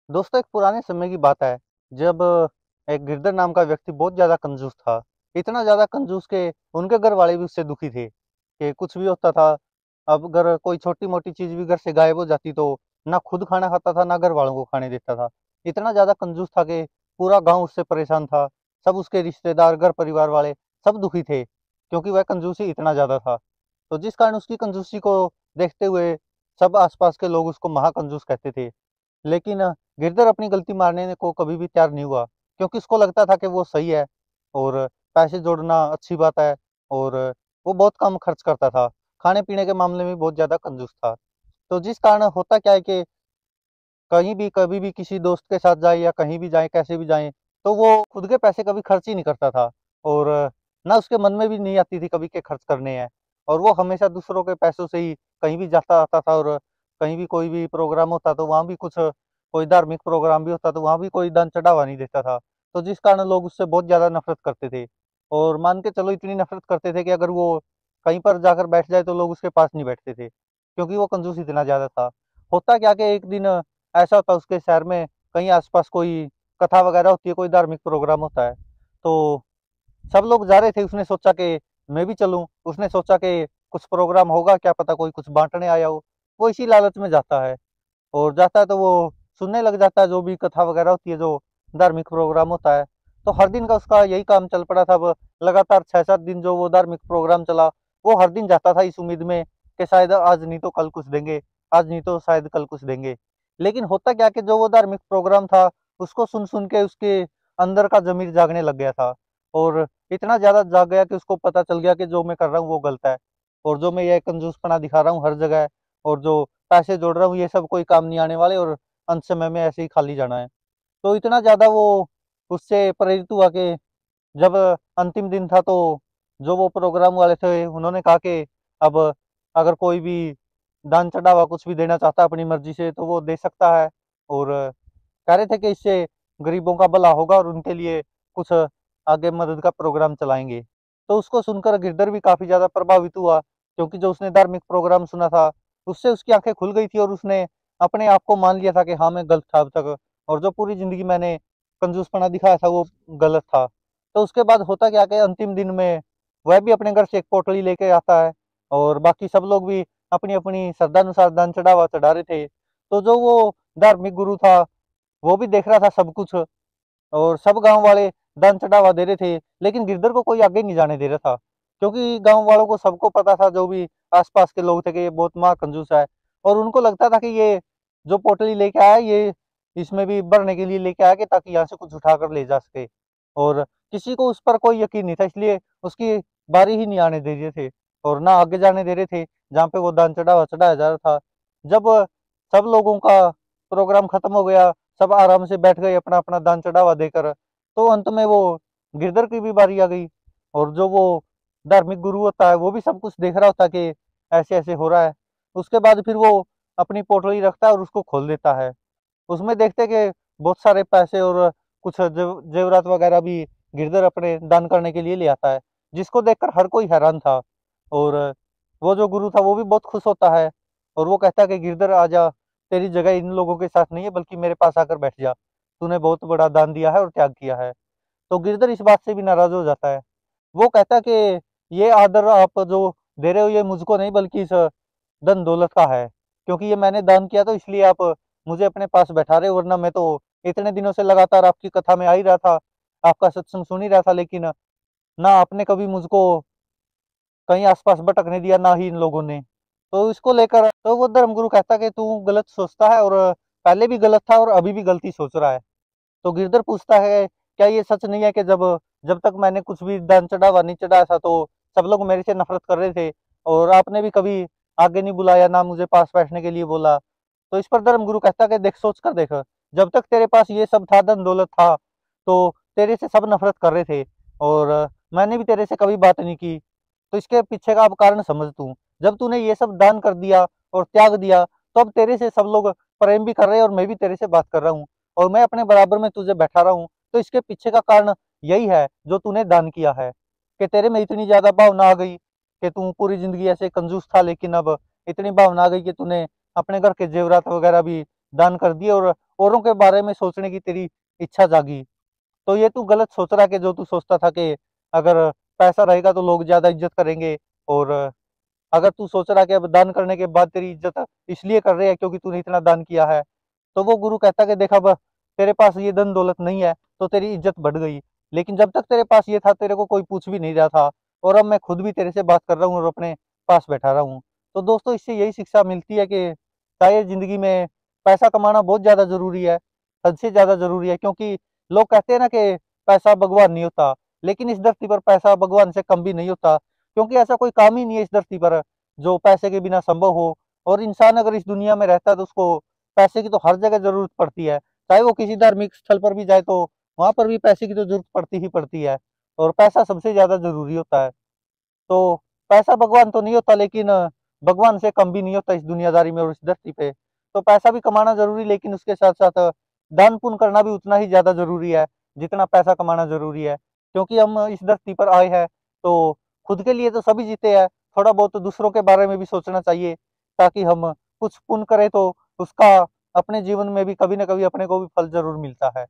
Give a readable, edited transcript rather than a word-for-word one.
दोस्तों, एक पुराने समय की बात है जब एक गिरधर नाम का व्यक्ति बहुत ज़्यादा कंजूस था। इतना ज़्यादा कंजूस के उनके घर वाले भी उससे दुखी थे कि कुछ भी होता था। अब अगर कोई छोटी-मोटी चीज़ भी घर से गायब हो जाती तो ना खुद खाना खाता था, ना घर वालों को खाने देता था। इतना ज़्यादा कंजूस था कि पूरा गाँव उससे परेशान था। सब उसके रिश्तेदार, घर परिवार वाले सब दुखी थे क्योंकि वह कंजूसी इतना ज़्यादा था। तो जिस कारण उसकी कंजूसी को देखते हुए सब आस-पास के लोग उसको महाकंजूस कहते थे। लेकिन गिरधर अपनी गलती मानने को कभी भी तैयार नहीं हुआ क्योंकि उसको लगता था कि वो सही है और पैसे जोड़ना अच्छी बात है। और वो बहुत कम खर्च करता था, खाने पीने के मामले में बहुत ज़्यादा कंजूस था। तो जिस कारण होता क्या है कि कहीं भी कभी भी किसी दोस्त के साथ जाए या कहीं भी जाए, कैसे भी जाए, तो वो खुद के पैसे कभी खर्च ही नहीं करता था। और ना उसके मन में भी नहीं आती थी कभी के खर्च करने हैं। और वो हमेशा दूसरों के पैसों से ही कहीं भी जाता आता था। और कहीं भी कोई भी प्रोग्राम होता तो वहाँ भी कुछ कोई धार्मिक प्रोग्राम भी होता तो वहाँ भी कोई दान चढ़ावा नहीं देता था। तो जिस कारण लोग उससे बहुत ज़्यादा नफ़रत करते थे। और मान के चलो इतनी नफ़रत करते थे कि अगर वो कहीं पर जाकर बैठ जाए तो लोग उसके पास नहीं बैठते थे, क्योंकि वो कंजूस इतना ज़्यादा था। होता क्या कि एक दिन ऐसा होता है उसके शहर में, कहीं आस-पास कोई कथा वगैरह होती है, कोई धार्मिक प्रोग्राम होता है। तो सब लोग जा रहे थे, उसने सोचा कि मैं भी चलूँ। उसने सोचा कि कुछ प्रोग्राम होगा, क्या पता कोई कुछ बाँटने आया हो। वो इसी लालच में जाता है और जाता है तो वो सुनने लग जाता है जो भी कथा वगैरह होती है, जो धार्मिक प्रोग्राम होता है। तो हर दिन का उसका यही काम चल पड़ा था। अब लगातार 6-7 दिन जो वो धार्मिक प्रोग्राम चला, वो हर दिन जाता था इस उम्मीद में कि शायद आज नहीं तो कल कुछ देंगे, आज नहीं तो शायद कल कुछ देंगे। लेकिन होता क्या कि जो वो धार्मिक प्रोग्राम था, उसको सुन-सुन के उसके अंदर का ज़मीर जागने लग गया था। और इतना ज़्यादा जाग गया कि उसको पता चल गया कि जो मैं कर रहा हूँ वो गलत है। और जो मैं ये कंजूसपना दिखा रहा हूँ हर जगह, और जो पैसे जोड़ रहा हूँ, ये सब कोई काम नहीं आने वाले और अंत समय में ऐसे ही खाली जाना है। तो इतना ज़्यादा वो उससे प्रेरित हुआ कि जब अंतिम दिन था तो जो वो प्रोग्राम वाले थे उन्होंने कहा कि अब अगर कोई भी दान चढ़ावा कुछ भी देना चाहता है अपनी मर्जी से तो वो दे सकता है। और कह रहे थे कि इससे गरीबों का भला होगा और उनके लिए कुछ आगे मदद का प्रोग्राम चलाएंगे। तो उसको सुनकर गिरधर भी काफी ज्यादा प्रभावित हुआ, क्योंकि जो उसने धार्मिक प्रोग्राम सुना था उससे उसकी आंखें खुल गई थी और उसने अपने आप को मान लिया था कि हाँ मैं गलत था अब तक, और जो पूरी जिंदगी मैंने कंजूसपना दिखाया था वो गलत था। तो उसके बाद होता क्या कि अंतिम दिन में वह भी अपने घर से एक पोटली लेके आता है और बाकी सब लोग भी अपनी अपनी श्रद्धानुसार दान चढ़ावा चढ़ा रहे थे। तो जो वो धार्मिक गुरु था वो भी देख रहा था सब कुछ, और सब गांव वाले दान चढ़ावा दे रहे थे, लेकिन गिरधर को कोई आगे नहीं जाने दे रहा था, क्योंकि गांव वालों को सबको पता था, जो भी आसपास के लोग थे, कि ये बहुत महाकंजूस है। और उनको लगता था कि ये जो पोटली लेके आया ये इसमें भी भरने के लिए लेके आया कि ताकि यहाँ से कुछ उठा कर ले जा सके। और किसी को उस पर कोई यकीन नहीं था, इसलिए उसकी बारी ही नहीं आने दे रहे थे और ना आगे जाने दे रहे थे जहाँ पे वो दान चढ़ावा चढ़ाया जा रहा था। जब सब लोगों का प्रोग्राम खत्म हो गया, सब आराम से बैठ गए अपना अपना दान चढ़ावा देकर, तो अंत में वो गिरधर की भी बारी आ गई। और जो वो धार्मिक गुरु होता है वो भी सब कुछ देख रहा होता है कि ऐसे ऐसे हो रहा है। उसके बाद फिर वो अपनी पोटली रखता है और उसको खोल देता है। उसमें देखते कि बहुत सारे पैसे और कुछ जेवरात वगैरह भी गिरधर अपने दान करने के लिए ले आता है, जिसको देखकर हर कोई हैरान था। और वो जो गुरु था वो भी बहुत खुश होता है और वो कहता है कि गिरधर आजा, तेरी जगह इन लोगों के साथ नहीं है बल्कि मेरे पास आकर बैठ जा, तूने बहुत बड़ा दान दिया है और त्याग किया है। तो गिरधर इस बात से भी नाराज हो जाता है। वो कहता है कि ये आदर आप जो दे रहे हो ये मुझको नहीं बल्कि इस धन दौलत का है, क्योंकि ये मैंने दान किया तो इसलिए आप मुझे अपने पास बैठा रहे हो, वरना मैं तो इतने दिनों से लगातार आपकी कथा में आ ही रहा था, आपका सत्संग सुन ही रहा था, लेकिन ना आपने कभी मुझको कहीं आसपास भटकने दिया, ना ही इन लोगों ने। तो इसको लेकर तो वो धर्मगुरु कहता कि तू गलत सोचता है और पहले भी गलत था और अभी भी गलती सोच रहा है। तो गिरधर पूछता है क्या ये सच नहीं है कि जब जब तक मैंने कुछ भी दान चढ़ावा नहीं चढ़ाया था तो सब लोग मेरे से नफरत कर रहे थे और आपने भी कभी आगे नहीं बुलाया, ना मुझे पास बैठने के लिए बोला। तो इस पर धर्मगुरु कहता कि देख, सोच कर देख, जब तक तेरे पास ये सब था, धन दौलत था, तो तेरे से सब नफरत कर रहे थे और मैंने भी तेरे से कभी बात नहीं की। तो इसके पीछे का अब कारण समझ तू, जब तूने ये सब दान कर दिया और त्याग दिया तो अब तेरे से सब लोग प्रेम भी कर रहे हैं और मैं भी तेरे से बात कर रहा हूँ और मैं अपने बराबर में तुझे बैठा रहा हूँ। तो इसके पीछे का कारण यही है जो तूने दान किया है, कि तेरे में इतनी ज्यादा भावना आ गई कि तू पूरी जिंदगी ऐसे कंजूस था, लेकिन अब इतनी भावना आ गई कि तूने अपने घर के जेवरात वगैरह भी दान कर दिए और औरों के बारे में सोचने की तेरी इच्छा जागी। तो ये तू गलत सोच रहा है कि जो तू सोचता था कि अगर पैसा रहेगा तो लोग ज़्यादा इज़्ज़त करेंगे, और अगर तू सोच रहा है कि अब दान करने के बाद तेरी इज़्ज़त इसलिए कर रहे हैं क्योंकि तूने इतना दान किया है, तो वो गुरु कहता है कि देख, अब तेरे पास ये धन दौलत नहीं है तो तेरी इज़्ज़त बढ़ गई। लेकिन जब तक तेरे पास ये था तेरे को कोई पूछ भी नहीं रहा था, और अब मैं खुद भी तेरे से बात कर रहा हूँ और अपने पास बैठा रहा हूँ। तो दोस्तों, इससे यही शिक्षा मिलती है कि शायद ज़िंदगी में पैसा कमाना बहुत ज़्यादा ज़रूरी है, हद से ज़्यादा ज़रूरी है, क्योंकि लोग कहते हैं ना कि पैसा भगवान नहीं होता, लेकिन इस धरती पर पैसा भगवान से कम भी नहीं होता, क्योंकि ऐसा कोई काम ही नहीं है इस धरती पर जो पैसे के बिना संभव हो। और इंसान अगर इस दुनिया में रहता है तो उसको पैसे की तो हर जगह ज़रूरत पड़ती है, चाहे वो किसी धार्मिक स्थल पर भी जाए तो वहाँ पर भी पैसे की तो ज़रूरत पड़ती ही पड़ती है, और पैसा सबसे ज़्यादा ज़रूरी होता है। तो पैसा भगवान तो नहीं होता, लेकिन भगवान से कम भी नहीं होता इस दुनियादारी में और इस धरती पे। तो पैसा भी कमाना ज़रूरी, लेकिन उसके साथ-साथ दान पुण्य करना भी उतना ही ज़्यादा ज़रूरी है, जितना पैसा कमाना ज़रूरी है। क्योंकि हम इस धरती पर आए हैं, तो खुद के लिए तो सभी जीते हैं, थोड़ा बहुत तो दूसरों के बारे में भी सोचना चाहिए, ताकि हम कुछ पुण्य करें तो उसका अपने जीवन में भी कभी न कभी अपने को भी फल ज़रूर मिलता है।